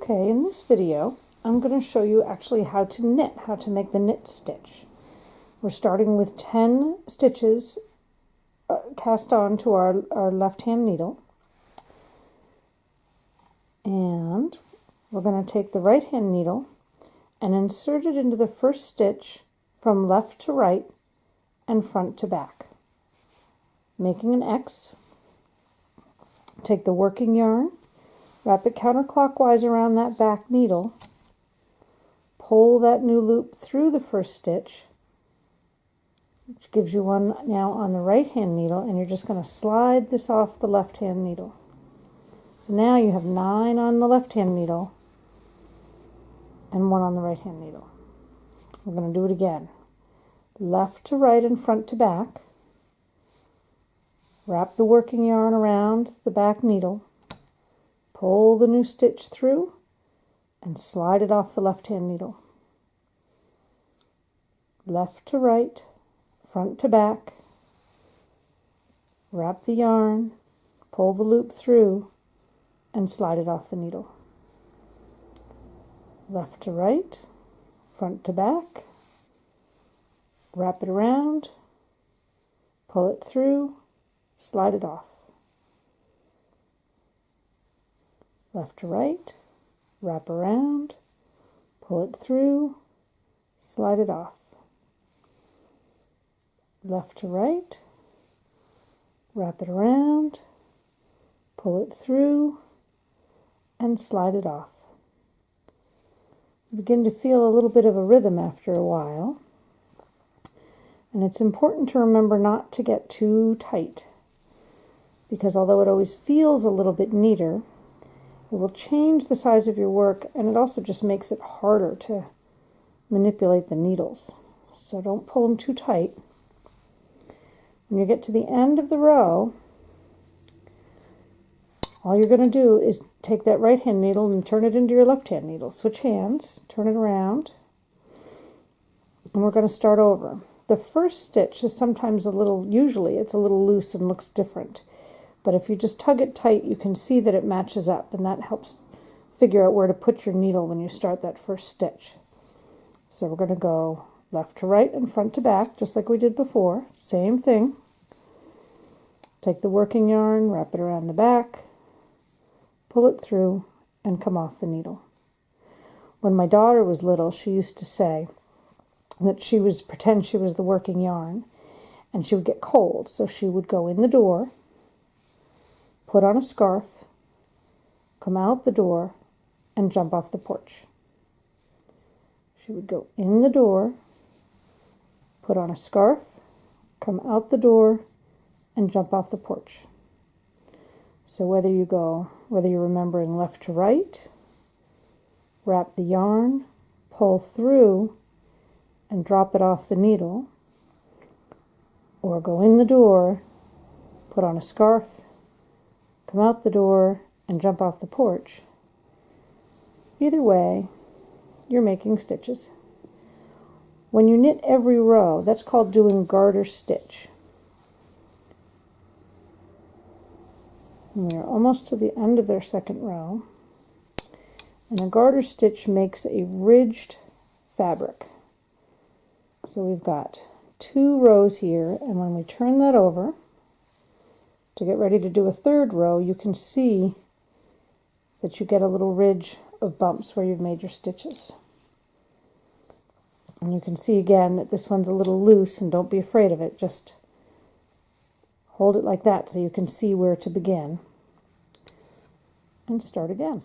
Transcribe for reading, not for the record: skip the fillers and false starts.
Okay, in this video, I'm going to show you actually how to knit, how to make the knit stitch. We're starting with 10 stitches cast on to our left-hand needle. And we're going to take the right-hand needle and insert it into the first stitch from left to right and front to back. Making an X. Take the working yarn, wrap it counterclockwise around that back needle, pull that new loop through the first stitch, which gives you one now on the right hand needle, and you're just going to slide this off the left hand needle. So now you have 9 on the left hand needle and 1 on the right hand needle. We're going to do it again. Left to right and front to back. Wrap the working yarn around the back needle, pull the new stitch through, and slide it off the left-hand needle. Left to right, front to back, wrap the yarn, pull the loop through, and slide it off the needle. Left to right, front to back, wrap it around, pull it through, slide it off. Left to right, wrap around, pull it through, slide it off. Left to right, wrap it around, pull it through, and slide it off. You begin to feel a little bit of a rhythm after a while, and it's important to remember not to get too tight, because although it always feels a little bit neater, it will change the size of your work, and it also just makes it harder to manipulate the needles. So don't pull them too tight. When you get to the end of the row, all you're going to do is take that right hand needle and turn it into your left hand needle. Switch hands, turn it around, and we're going to start over. The first stitch is sometimes usually it's a little loose and looks different. But if you just tug it tight, you can see that it matches up, and that helps figure out where to put your needle when you start that first stitch. So we're going to go left to right and front to back, just like we did before. Same thing. Take the working yarn, wrap it around the back, pull it through, and come off the needle. When my daughter was little, she used to say that pretend she was the working yarn, and she would get cold, so she would go in the door, put on a scarf, come out the door, and jump off the porch. She would go in the door, put on a scarf, come out the door, and jump off the porch. So whether you're remembering left to right, wrap the yarn, pull through, and drop it off the needle, or go in the door, put on a scarf, come out the door, and jump off the porch. Either way, you're making stitches. When you knit every row, that's called doing garter stitch. And we're almost to the end of their second row. And a garter stitch makes a ridged fabric. So we've got 2 rows here, and when we turn that over to get ready to do a third row, you can see that you get a little ridge of bumps where you've made your stitches. And you can see again that this one's a little loose, and don't be afraid of it. Just hold it like that so you can see where to begin and start again.